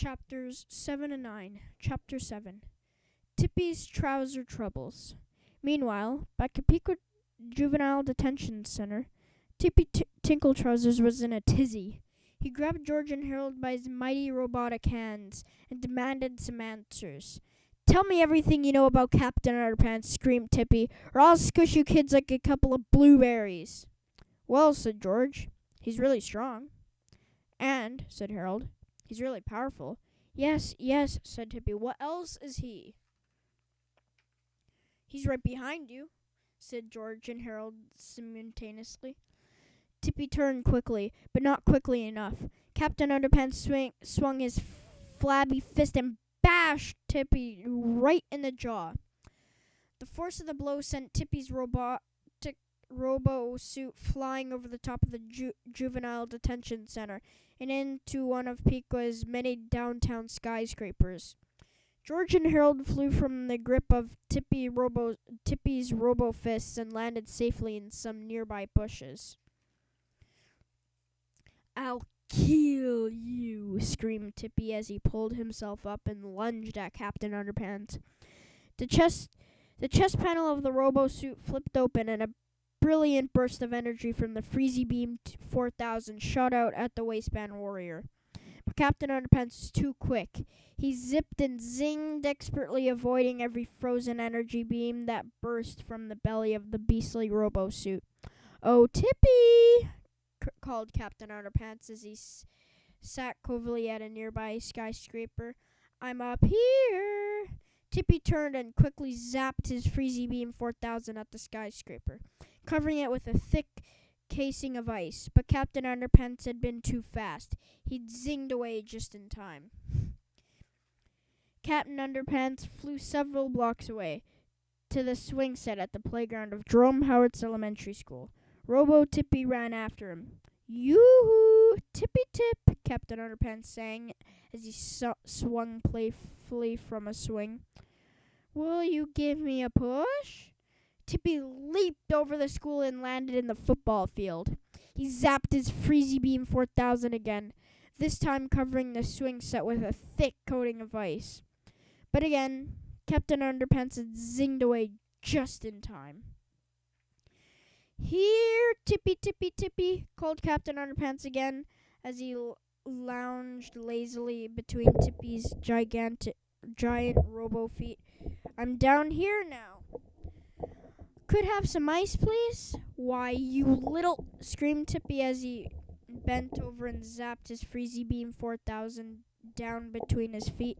Chapters 7 and 9. Chapter 7. Tippy's Trouser Troubles. Meanwhile, back at Pequot Juvenile Detention Center, Tippy Tinkle Trousers was in a tizzy. He grabbed George and Harold by his mighty robotic hands and demanded some answers. "Tell me everything you know about Captain Underpants," screamed Tippy, "or I'll squish you kids like a couple of blueberries." "Well," said George, "he's really strong." "And," said Harold, "he's really powerful." Yes, said Tippy. "What else is he?" "He's right behind you," said George and Harold simultaneously. Tippy turned quickly, but not quickly enough. Captain Underpants swung his flabby fist and bashed Tippy right in the jaw. The force of the blow sent Tippy's robo suit flying over the top of the juvenile detention center and into one of Pequot's many downtown skyscrapers. George and Harold flew from the grip of Tippy's robo fists and landed safely in some nearby bushes. "I'll kill you," screamed Tippy as he pulled himself up and lunged at Captain Underpants. The chest panel of the robo suit flipped open and a brilliant burst of energy from the Freezy Beam 4000 shot out at the waistband warrior. But Captain Underpants was too quick. He zipped and zinged, expertly avoiding every frozen energy beam that burst from the belly of the beastly robo suit. "Oh, Tippy!" called Captain Underpants as he sat covily at a nearby skyscraper. "I'm up here." Tippy turned and quickly zapped his Freezy Beam 4000 at the skyscraper, covering it with a thick casing of ice. But Captain Underpants had been too fast. He'd zinged away just in time. Captain Underpants flew several blocks away to the swing set at the playground of Jerome Howard's elementary school. Robo Tippy ran after him. "Yoo-hoo! Tippy Tip!" Captain Underpants sang as he swung playfully from a swing. "Will you give me a push?" Tippy leaped over the school and landed in the football field. He zapped his Freezy Beam 4000 again, this time covering the swing set with a thick coating of ice. But again, Captain Underpants had zinged away just in time. "Here, Tippy, Tippy, Tippy," called Captain Underpants again as he lounged lazily between Tippy's giant robo feet. "I'm down here now." "Could have some ice, please?" "Why, you little—" screamed Tippy as he bent over and zapped his Freezy Beam 4000 down between his feet.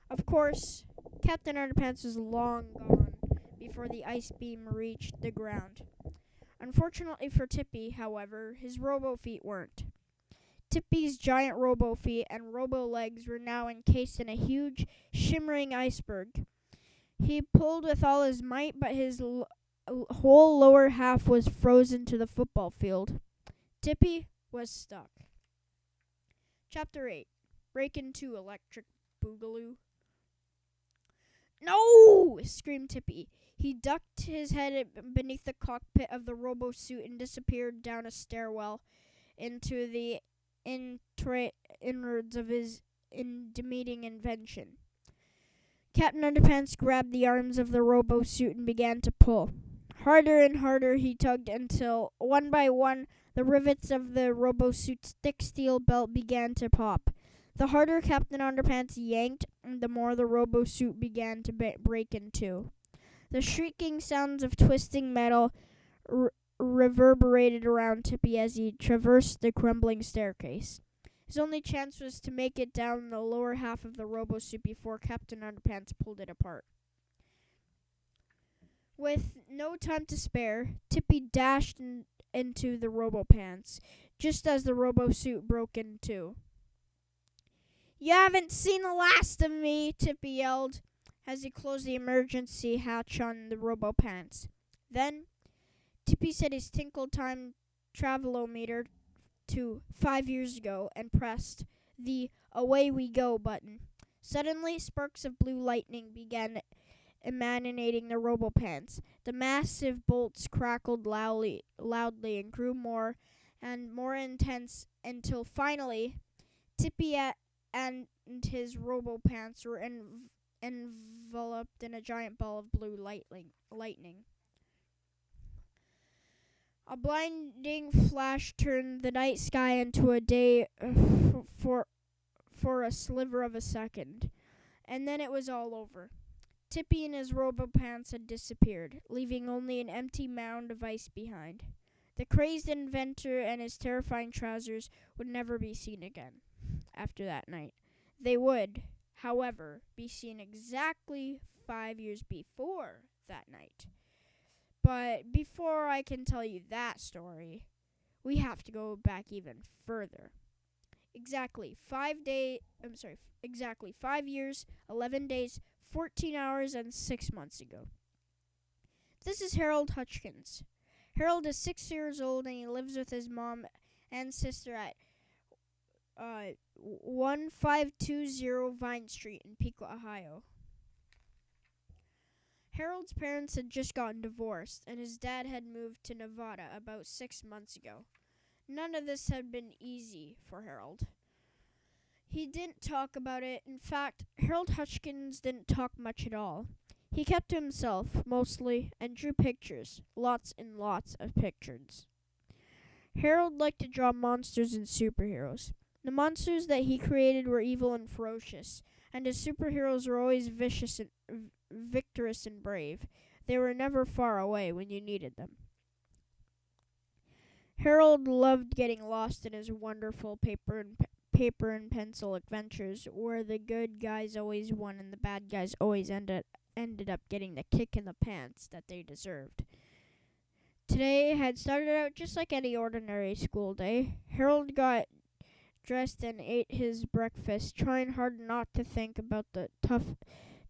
Of course, Captain Underpants was long gone before the ice beam reached the ground. Unfortunately for Tippy, however, his robo feet weren't. Tippy's giant robo feet and robo legs were now encased in a huge, shimmering iceberg. He pulled with all his might, but his whole lower half was frozen to the football field. Tippy was stuck. Chapter 8. Break into Electric Boogaloo. "No!" screamed Tippy. He ducked his head beneath the cockpit of the robo-suit and disappeared down a stairwell into the innards of his demeaning invention. Captain Underpants grabbed the arms of the robo-suit and began to pull. Harder and harder he tugged until, one by one, the rivets of the robo-suit's thick steel belt began to pop. The harder Captain Underpants yanked, the more the robo-suit began to break in two. The shrieking sounds of twisting metal reverberated around Tippy as he traversed the crumbling staircase. His only chance was to make it down the lower half of the robo-suit before Captain Underpants pulled it apart. With no time to spare, Tippy dashed into the robo-pants, just as the robo-suit broke in two. "You haven't seen the last of me," Tippy yelled, as he closed the emergency hatch on the robo-pants. Then, Tippy set his Tinkle Time travelometer to 5 years ago and pressed the "Away we go" button. Suddenly, sparks of blue lightning began emanating the robo-pants. The massive bolts crackled loudly and grew more and more intense until finally, Tippy and his robo-pants were enveloped in a giant ball of blue lightning. A blinding flash turned the night sky into a day for a sliver of a second, and then it was all over. Tippy and his robo-pants had disappeared, leaving only an empty mound of ice behind. The crazed inventor and his terrifying trousers would never be seen again after that night. They would, however, be seen exactly 5 years before that night. But before I can tell you that story, we have to go back even further. Exactly 5 years, 11 days, 14 hours, and 6 months ago. This is Harold Hutchins. Harold is 6 years old and he lives with his mom and sister at 1520 Vine Street in Pico, Ohio. Harold's parents had just gotten divorced, and his dad had moved to Nevada about 6 months ago. None of this had been easy for Harold. He didn't talk about it. In fact, Harold Hutchins didn't talk much at all. He kept to himself, mostly, and drew pictures. Lots and lots of pictures. Harold liked to draw monsters and superheroes. The monsters that he created were evil and ferocious, and his superheroes were always vicious and victorious and brave. They were never far away when you needed them. Harold loved getting lost in his wonderful paper and pencil adventures, where the good guys always won and the bad guys always ended up getting the kick in the pants that they deserved. Today had started out just like any ordinary school day. Harold got dressed and ate his breakfast, trying hard not to think about the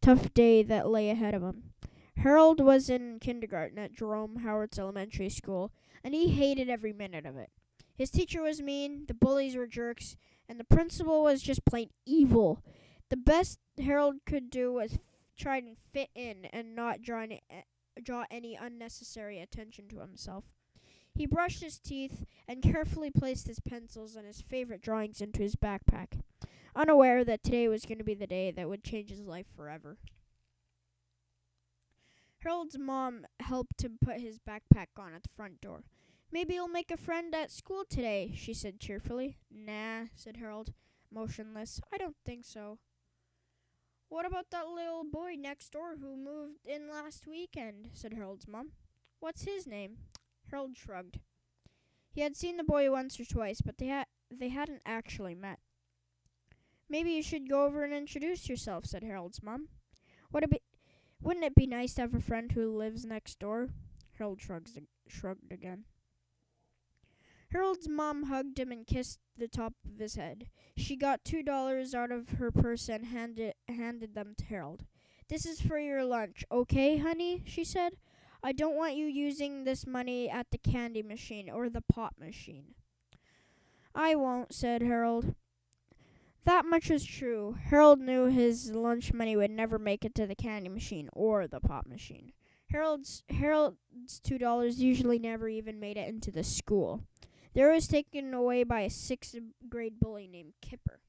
tough day that lay ahead of him. Harold was in kindergarten at Jerome Howard's elementary school, and he hated every minute of it. His teacher was mean, the bullies were jerks, and the principal was just plain evil. The best Harold could do was try and fit in and not draw any unnecessary attention to himself. He brushed his teeth and carefully placed his pencils and his favorite drawings into his backpack, unaware that today was going to be the day that would change his life forever. Harold's mom helped him put his backpack on at the front door. "Maybe you'll make a friend at school today," she said cheerfully. "Nah," said Harold, motionless. "I don't think so." "What about that little boy next door who moved in last weekend?" said Harold's mom. "What's his name?" Harold shrugged. He had seen the boy once or twice, but they hadn't actually met. "Maybe you should go over and introduce yourself," said Harold's mom. Wouldn't it be nice to have a friend who lives next door?" Harold shrugged again. Harold's mom hugged him and kissed the top of his head. She got $2 out of her purse and handed them to Harold. "This is for your lunch, okay, honey?" she said. "I don't want you using this money at the candy machine or the pop machine." "I won't," said Harold. That much was true. Harold knew his lunch money would never make it to the candy machine or the pop machine. Harold's $2 usually never even made it into the school. They were taken away by a 6th grade bully named Kipper.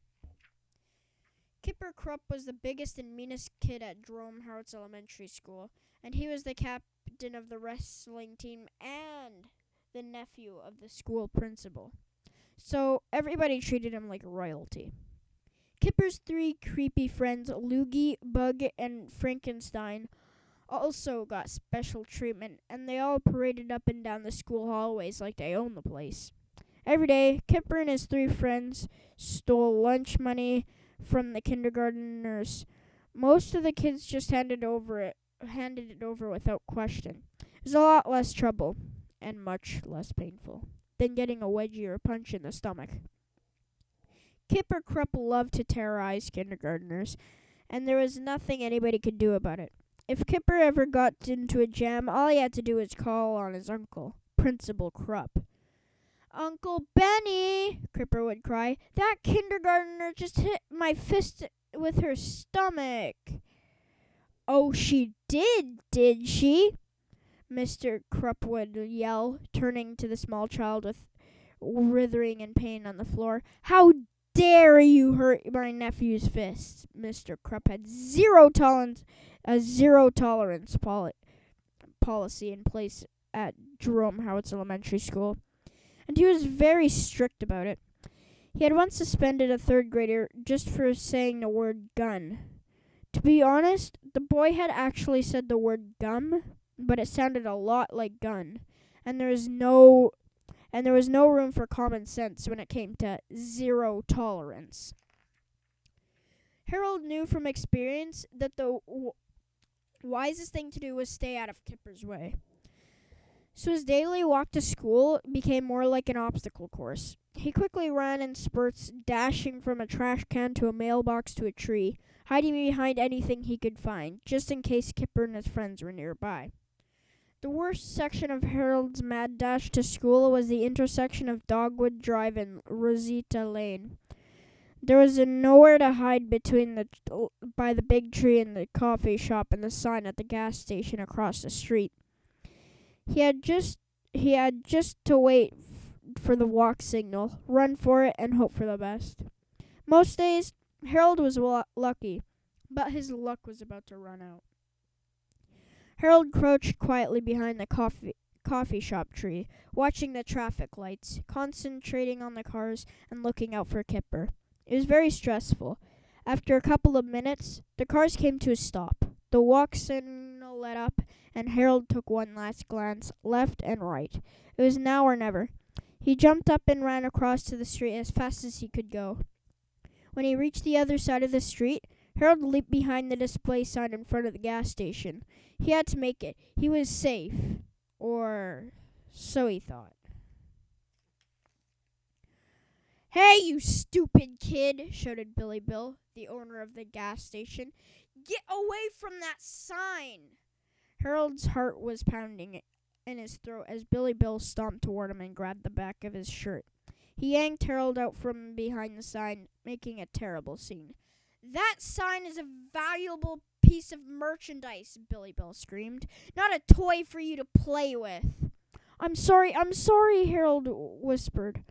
Kipper Krupp was the biggest and meanest kid at Jerome Howard's elementary school, and he was the captain of the wrestling team and the nephew of the school principal. So everybody treated him like royalty. Kipper's 3 creepy friends, Loogie, Bug, and Frankenstein, also got special treatment, and they all paraded up and down the school hallways like they owned the place. Every day, Kipper and his 3 friends stole lunch money from the kindergartners. Most of the kids just handed it over without question. It was a lot less trouble, and much less painful, than getting a wedgie or a punch in the stomach. Kipper Krupp loved to terrorize kindergartners, and there was nothing anybody could do about it. If Kipper ever got into a jam, all he had to do was call on his uncle, Principal Krupp. "Uncle Benny," Kipper would cry, "that kindergartner just hit my fist with her stomach." "Oh, she did she?" Mr. Krupp would yell, turning to the small child with writhing in pain on the floor. "How dare you hurt my nephew's fists? Mr. Krupp had zero tolerance policy in place at Jerome Howitz Elementary School, and he was very strict about it. He had once suspended a third grader just for saying the word gun. To be honest, the boy had actually said the word gum, but it sounded a lot like gun, and there was no room for common sense when it came to zero tolerance. Harold knew from experience that the wisest thing to do was stay out of Kipper's way. So his daily walk to school became more like an obstacle course. He quickly ran in spurts, dashing from a trash can to a mailbox to a tree, hiding behind anything he could find, just in case Kipper and his friends were nearby. The worst section of Harold's mad dash to school was the intersection of Dogwood Drive and Rosita Lane. There was nowhere to hide by the big tree and the coffee shop and the sign at the gas station across the street. He had just to wait for the walk signal, run for it, and hope for the best. Most days, Harold was lucky, but his luck was about to run out. Harold crouched quietly behind the coffee shop tree, watching the traffic lights, concentrating on the cars, and looking out for Kipper. It was very stressful. After a couple of minutes, the cars came to a stop. The walk signal lit up, and Harold took one last glance left and right. It was now or never. He jumped up and ran across to the street as fast as he could go. When he reached the other side of the street, Harold leaped behind the display sign in front of the gas station. He had to make it. He was safe. Or so he thought. "Hey, you stupid kid," shouted Billy Bill, the owner of the gas station. "Get away from that sign!" Harold's heart was pounding in his throat as Billy Bill stomped toward him and grabbed the back of his shirt. He yanked Harold out from behind the sign, making a terrible scene. "That sign is a valuable piece of merchandise," Billy Bill screamed. "Not a toy for you to play with." I'm sorry, Harold whispered,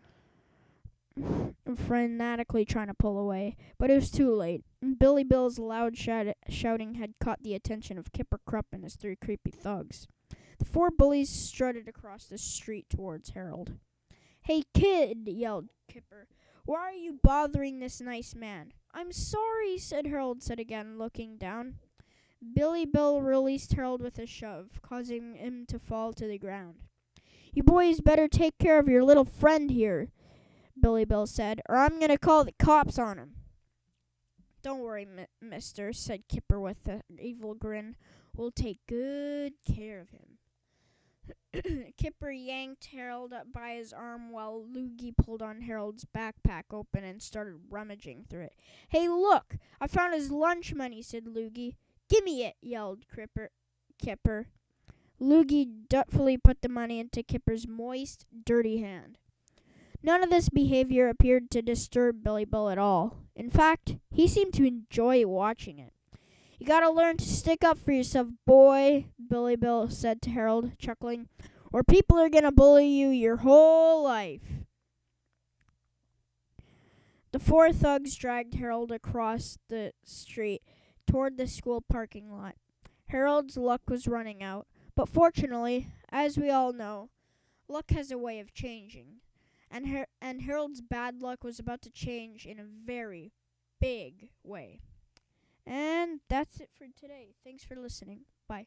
frenetically trying to pull away. But it was too late. Billy Bill's loud shouting had caught the attention of Kipper Krupp and his three creepy thugs. The four bullies strutted across the street towards Harold. "Hey, kid," yelled Kipper. "Why are you bothering this nice man?" "I'm sorry," said Harold again, looking down. Billy Bill released Harold with a shove, causing him to fall to the ground. "You boys better take care of your little friend here," Billy Bill said, "or I'm going to call the cops on him." "Don't worry, mister," said Kipper with an evil grin. "We'll take good care of him." Kipper yanked Harold up by his arm while Loogie pulled on Harold's backpack open and started rummaging through it. "Hey, look! I found his lunch money," said Loogie. "Gimme it!" yelled Kipper. Loogie dutifully put the money into Kipper's moist, dirty hand. None of this behavior appeared to disturb Billy Bill at all. In fact, he seemed to enjoy watching it. "You gotta learn to stick up for yourself, boy," Billy Bill said to Harold, chuckling, "or people are gonna bully you your whole life." The four thugs dragged Harold across the street toward the school parking lot. Harold's luck was running out, but fortunately, as we all know, luck has a way of changing. And Harold's bad luck was about to change in a very big way. And that's it for today. Thanks for listening. Bye.